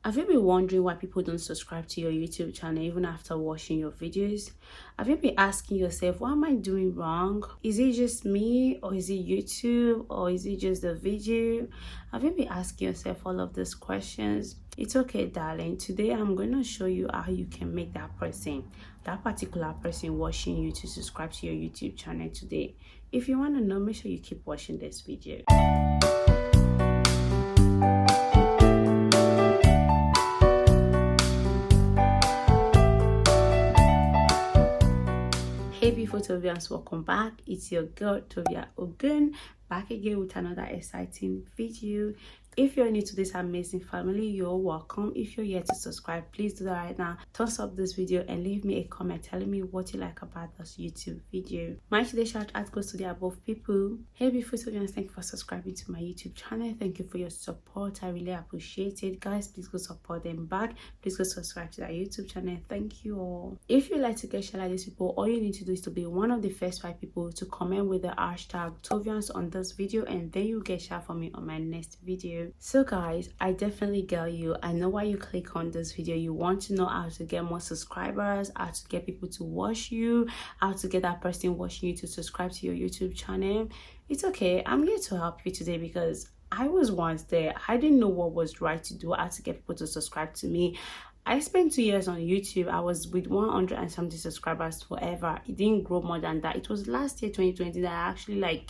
Have you been wondering why people don't subscribe to your YouTube channel even after watching your videos? Have you been asking yourself, what am I doing wrong? Is it just me, or is it YouTube, or is it just the video? Have you been asking yourself all of these questions? It's okay, darling. Today I'm going to show you how you can make that particular person watching you, to subscribe to your YouTube channel today. If you want to know, make sure you keep watching this video. Hey beautiful Tovians, welcome back. It's your girl Tovia Ogun, back again with another exciting video. If you're new to this amazing family, you're welcome. If you're yet to subscribe, please do that right now. Thumbs up this video and leave me a comment telling me what you like about this YouTube video. My today's shout out goes to the above people. Hey beautiful Tovians, thank you for subscribing to my YouTube channel. Thank you for your support. I really appreciate it. Guys, please go support them back. Please go subscribe to that YouTube channel. Thank you all. If you'd like to get shout out these people, all you need to do is to be one of the first 5 people to comment with the hashtag Tovians on this video, and then you get shout from me on my next video. So guys, I definitely get you. I know why you click on this video. You want to know how to get more subscribers, how to get people to watch you, how to get that person watching you to subscribe to your YouTube channel. It's okay. I'm here to help you today because I was once there. I didn't know what was right to do, how to get people to subscribe to me. I spent 2 years on YouTube. I was with 100 and something subscribers forever. It didn't grow more than that. It was last year 2020 that I actually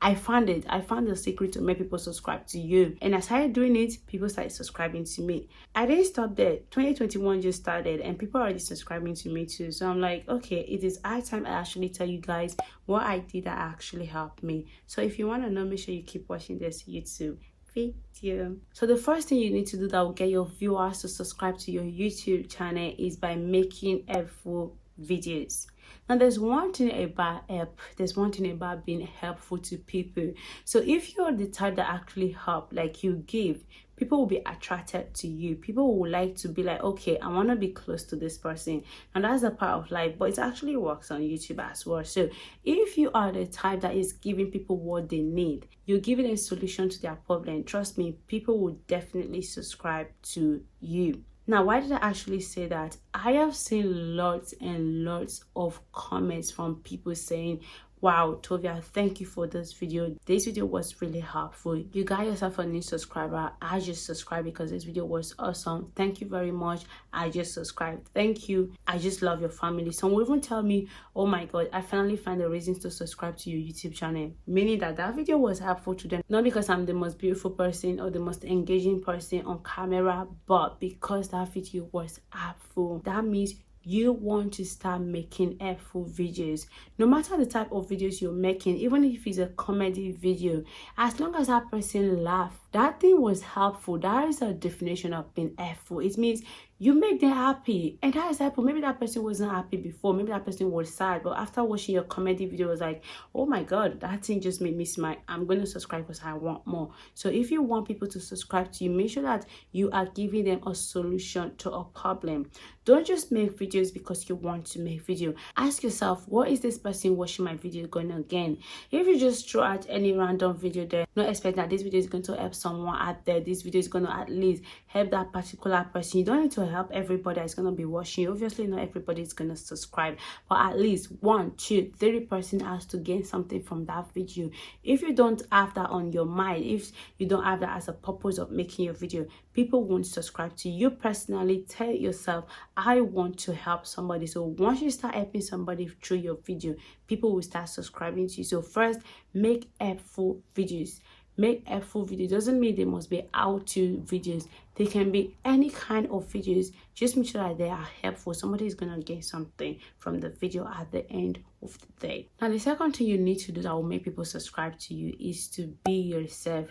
I found the secret to make people subscribe to you, and I started doing it. People started subscribing to me. I didn't stop there. 2021 just started and people are already subscribing to me too. So I'm like, okay, it is high time I actually tell you guys what I did that actually helped me. So if you want to know, make sure you keep watching this YouTube video. So the first thing you need to do that will get your viewers to subscribe to your YouTube channel is by making helpful videos. Now there's one thing about help, there's one thing about being helpful to people. So if you're the type that actually help, like you give, people will be attracted to you. People will like to be like, okay, I want to be close to this person. And that's a part of life, but it actually works on YouTube as well. So if you are the type that is giving people what they need, you're giving a solution to their problem, trust me, people will definitely subscribe to you. Now, why did I actually say that? I have seen lots and lots of comments from people saying, wow, Tovia, thank you for this video. This video was really helpful. You got yourself a new subscriber. I just subscribed because this video was awesome. Thank you very much. I just subscribed. Thank you. I just love your family. Some will even tell me, oh my God, I finally find the reasons to subscribe to your YouTube channel. Meaning that video was helpful to them. Not because I'm the most beautiful person or the most engaging person on camera, but because that video was helpful. That means you want to start making helpful videos. No matter the type of videos you're making, even if it's a comedy video, as long as that person laughs, that thing was helpful. That is a definition of being helpful. It means you make them happy, and that is helpful. Maybe that person wasn't happy before, maybe that person was sad, but after watching your comedy video was like, oh my God, that thing just made me smile. I'm going to subscribe because I want more. So if you want people to subscribe to you, make sure that you are giving them a solution to a problem. Don't just make videos because you want to make video. Ask yourself, what is this person watching my video going to gain? If you just throw out any random video there, not expect that this video is going to help someone out there. This video is going to at least help that particular person. You don't need to help everybody that's going to be watching. Obviously not everybody is going to subscribe, but at least 1, 2, 3 person has to gain something from that video. If you don't have that on your mind, if you don't have that as a purpose of making your video, people won't subscribe to you. Personally, tell yourself, I want to help somebody. So once you start helping somebody through your video, people will start subscribing to you. So first, make helpful videos. Make helpful videos. Doesn't mean they must be how-to videos. They can be any kind of videos. Just make sure that they are helpful. Somebody is going to get something from the video at the end of the day. Now, the second thing you need to do that will make people subscribe to you is to be yourself.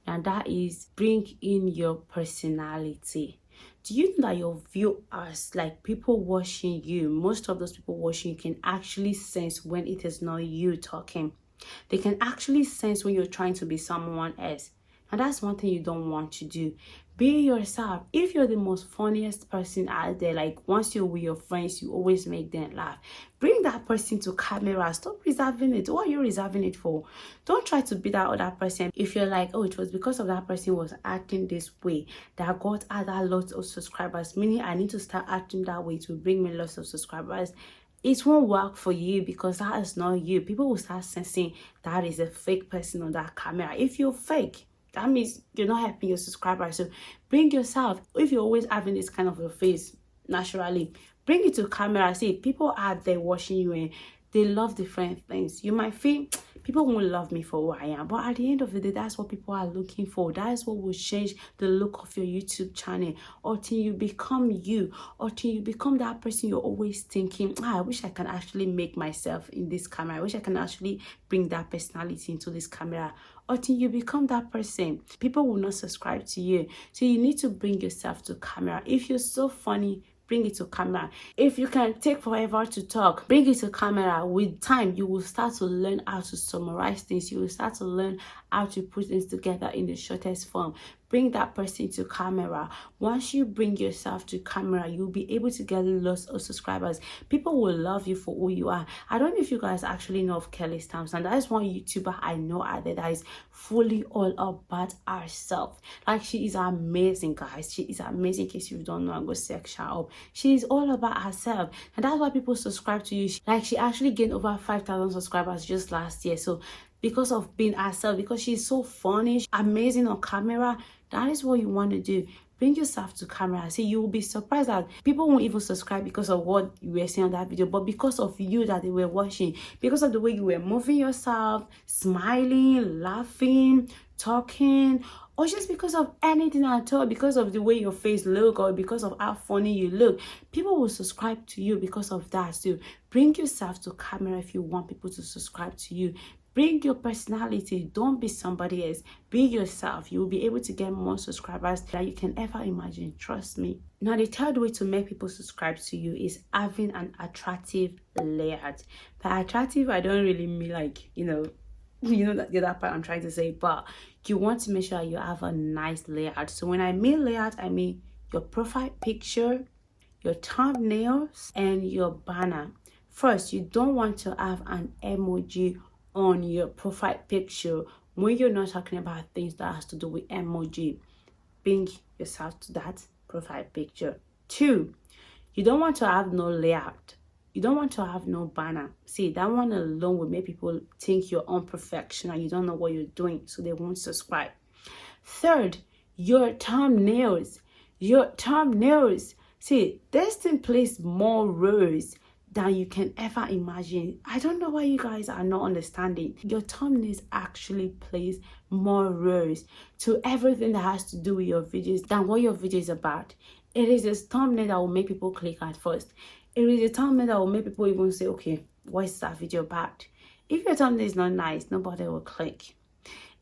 And that is bring in your personality. Do you know that your viewers, like people watching you, most of those people watching you can actually sense when it is not you talking. They can actually sense when you're trying to be someone else. And that's one thing you don't want to do. Be yourself. If you're the most funniest person out there, like once you're with your friends, you always make them laugh, bring that person to camera. Stop reserving it. What are you reserving it for? Don't try to be that other person. If you're like, oh, it was because of that person was acting this way that got other lots of subscribers, meaning I need to start acting that way to bring me lots of subscribers, it won't work for you, because that is not you. People will start sensing that is a fake person on that camera. If you're fake, that means you're not helping your subscribers. So bring yourself. If you're always having this kind of a face naturally, bring it to camera. See, people out there watching you and they love different things. You might feel people won't love me for who I am, but at the end of the day, that's what people are looking for. That is what will change the look of your YouTube channel, until you become you, until you become that person you're always thinking, I wish I can actually make myself in this camera. I wish I can actually bring that personality into this camera. Until you become that person, people will not subscribe to you. So you need to bring yourself to camera. If you're so funny, bring it to camera. If you can take forever to talk, bring it to camera. With time, you will start to learn how to summarize things. You will start to learn how to put things together in the shortest form. Bring that person to camera. Once you bring yourself to camera, you'll be able to get lots of subscribers. People will love you for who you are. I don't know if you guys actually know of Kelly Stamps, and that is one YouTuber I know out there that is fully all about herself. Like, she is amazing, guys. She is amazing. In case you don't know, I'm going to search her up. She is all about herself, and that's why people subscribe to you. Like, she actually gained over 5,000 subscribers just last year. So because of being herself, because she's so funny, amazing on camera, that is what you want to do. Bring yourself to camera. See, you will be surprised that people won't even subscribe because of what you were saying on that video, but because of you that they were watching, because of the way you were moving yourself, smiling, laughing, talking, or just because of anything at all, because of the way your face look, or because of how funny you look. People will subscribe to you because of that. So bring yourself to camera if you want people to subscribe to you. Bring your personality. Don't be somebody else. Be yourself. You will be able to get more subscribers than you can ever imagine. Trust me. Now, the third way to make people subscribe to you is having an attractive layout. By attractive, I don't really mean like, you know that the other part I'm trying to say, but you want to make sure you have a nice layout. So when I mean layout, I mean your profile picture, your thumbnails, and your banner. First, you don't want to have an emoji on your profile picture when you're not talking about things that has to do with emoji. Bring yourself to that profile picture. 2, you don't want to have no layout. You don't want to have no banner. See, that one alone will make people think you're unprofessional and you don't know what you're doing, so they won't subscribe. 3rd, your thumbnails. See, this thing plays more roles than you can ever imagine. I don't know why you guys are not understanding. Your thumbnails actually plays more roles to everything that has to do with your videos than what your video is about. It is a thumbnail that will make people click at first. It is a thumbnail that will make people even say, okay, what is that video about? If your thumbnail is not nice, nobody will click.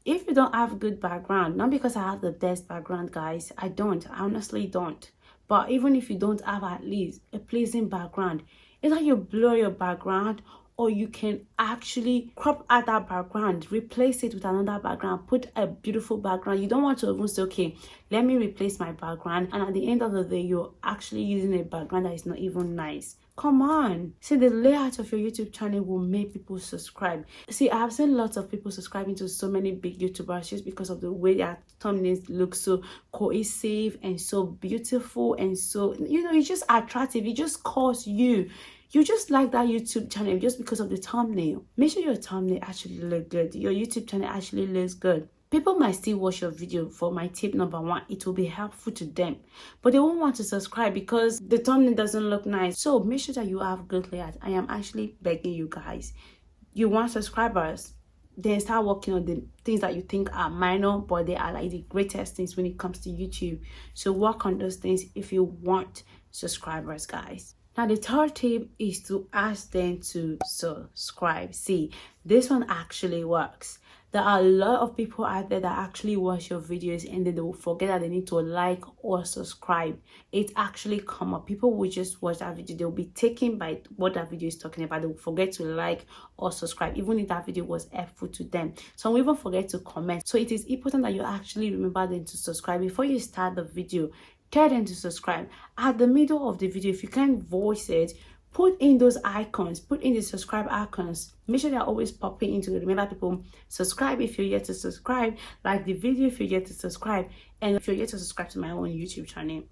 If you don't have good background, not because I have the best background, guys, I honestly don't. But even if you don't have at least a pleasing background, either you blur your background, or you can actually crop out that background, replace it with another background, put a beautiful background. You don't want to even say, okay, let me replace my background, and at the end of the day, you're actually using a background that is not even nice. Come on. See, the layout of your YouTube channel will make people subscribe. See, I have seen lots of people subscribing to so many big YouTubers just because of the way their thumbnails look so cohesive and so beautiful, and so, it's just attractive. It just calls you. You just like that YouTube channel just because of the thumbnail. Make sure your thumbnail actually looks good. Your YouTube channel actually looks good. People might still watch your video for my tip number 1. It will be helpful to them, but they won't want to subscribe because the thumbnail doesn't look nice. So make sure that you have good layout. I am actually begging you guys. You want subscribers? Then start working on the things that you think are minor, but they are like the greatest things when it comes to YouTube. So work on those things if you want subscribers, guys. Now, the third tip is to ask them to subscribe. See, this one actually works. There are a lot of people out there that actually watch your videos and then they will forget that they need to like or subscribe. It actually come up. People will just watch that video. They'll be taken by what that video is talking about. They will forget to like or subscribe, even if that video was helpful to them. Some will even forget to comment. So it is important that you actually remember them to subscribe before you start the video. Tell them to subscribe. At the middle of the video, if you can't voice it, put in those icons, put in the subscribe icons. Make sure they're always popping into it. Remember, people, subscribe if you're yet to subscribe, like the video if you're yet to subscribe, and if you're yet to subscribe to my own YouTube channel,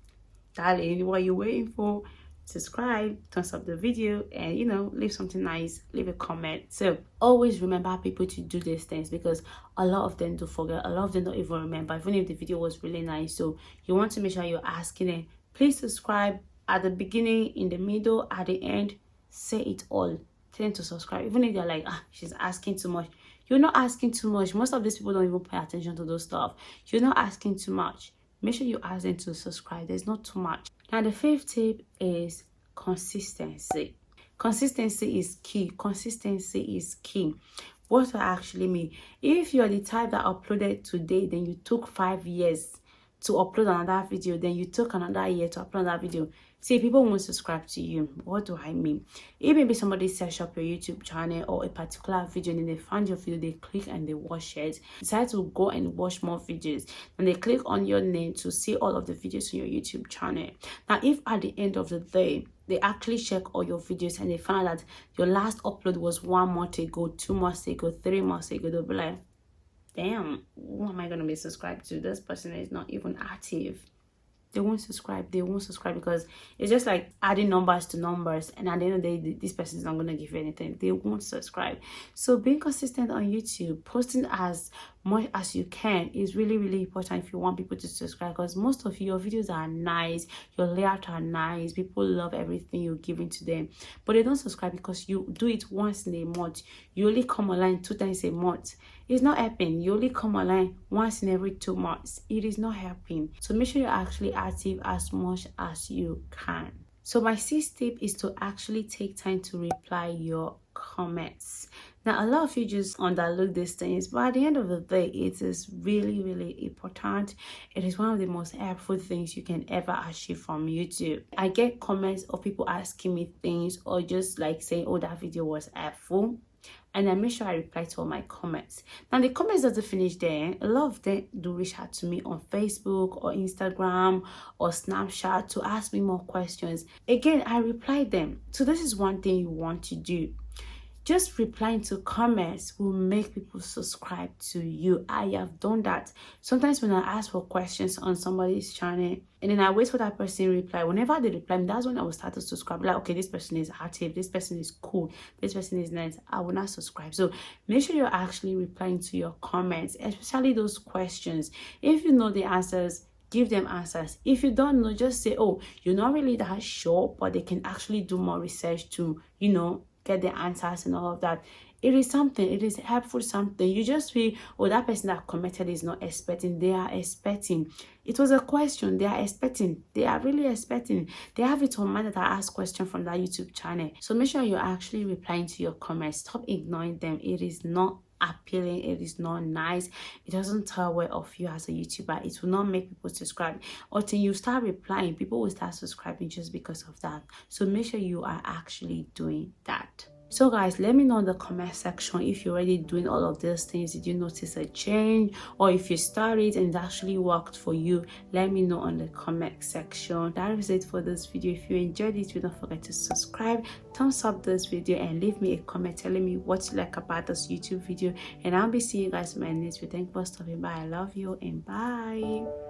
darling, what are you waiting for? Subscribe, thumbs up the video, and leave something nice, leave a comment. So always remember people to do these things, because a lot of them do forget, a lot of them don't even remember, even if the video was really nice. So you want to make sure you're asking them, please subscribe. At the beginning, in the middle, at the end, say it all. Tell them to subscribe. Even if they're like, she's asking too much. You're not asking too much. Most of these people don't even pay attention to those stuff. You're not asking too much. Make sure you ask them to subscribe. There's not too much. Now, the fifth tip is consistency. Consistency is key. Consistency is key. What does that actually mean? If you're the type that uploaded today, then you took 5 years to upload another video, then you took another year to upload that video, see, people won't subscribe to you. What do I mean? It may be somebody search up your YouTube channel or a particular video, and then they find your video, they click and they watch it, decide to go and watch more videos, and they click on your name to see all of the videos on your YouTube channel. Now, if at the end of the day they actually check all your videos and they find out that your last upload was 1 month ago, 2 months ago, 3 months ago, they'll be like, damn, who am I going to be subscribed to? This person is not even active. They won't subscribe. They won't subscribe, because it's just like adding numbers to numbers, and at the end of the day, this person is not going to give you anything. They won't subscribe. So being consistent on YouTube, posting as much as you can, is really, really important if you want people to subscribe, because most of your videos are nice, your layout are nice, people love everything you're giving to them, but they don't subscribe because you do it once in a month. You only come online 2 times a month. It's not helping. You only come online once in every 2 months. It is not helping. So make sure you're actually active as much as you can. So my 6th tip is to actually take time to reply your comments. Now, a lot of you just underlook these things, but at the end of the day, it is really, really important. It is one of the most helpful things you can ever achieve from YouTube. I get comments of people asking me things, or just like saying, oh, that video was helpful, and I make sure I reply to all my comments. Now, the comments doesn't finish there. A lot of them do reach out to me on Facebook or Instagram or Snapchat to ask me more questions. Again, I reply them. So this is one thing you want to do. Just replying to comments will make people subscribe to you. I have done that. Sometimes when I ask for questions on somebody's channel, and then I wait for that person to reply, whenever they reply, that's when I will start to subscribe. Like, okay, this person is active, this person is cool, this person is nice, I will not subscribe. So make sure you're actually replying to your comments, especially those questions. If you know the answers, give them answers. If you don't know, just say, oh, you're not really that sure, but they can actually do more research to, get the answers and all of that. It is something, it is helpful something. You just feel, oh, that person that commented is not expecting. They are expecting. It was a question. They are expecting. They are really expecting. They have it on mind that I ask questions from that YouTube channel. So make sure you're actually replying to your comments. Stop ignoring them. It is not appealing. It is not nice. It doesn't tell well of you as a YouTuber. It will not make people subscribe. Until you start replying, people will start subscribing just because of that. So make sure you are actually doing that. So guys, let me know in the comment section if you're already doing all of these things. Did you notice a change? Or if you started and it actually worked for you, let me know in the comment section. That is it for this video. If you enjoyed it, don't forget to subscribe, thumbs up this video, and leave me a comment telling me what you like about this YouTube video. And I'll be seeing you guys in my next video. Thank you for stopping by. I love you, and bye.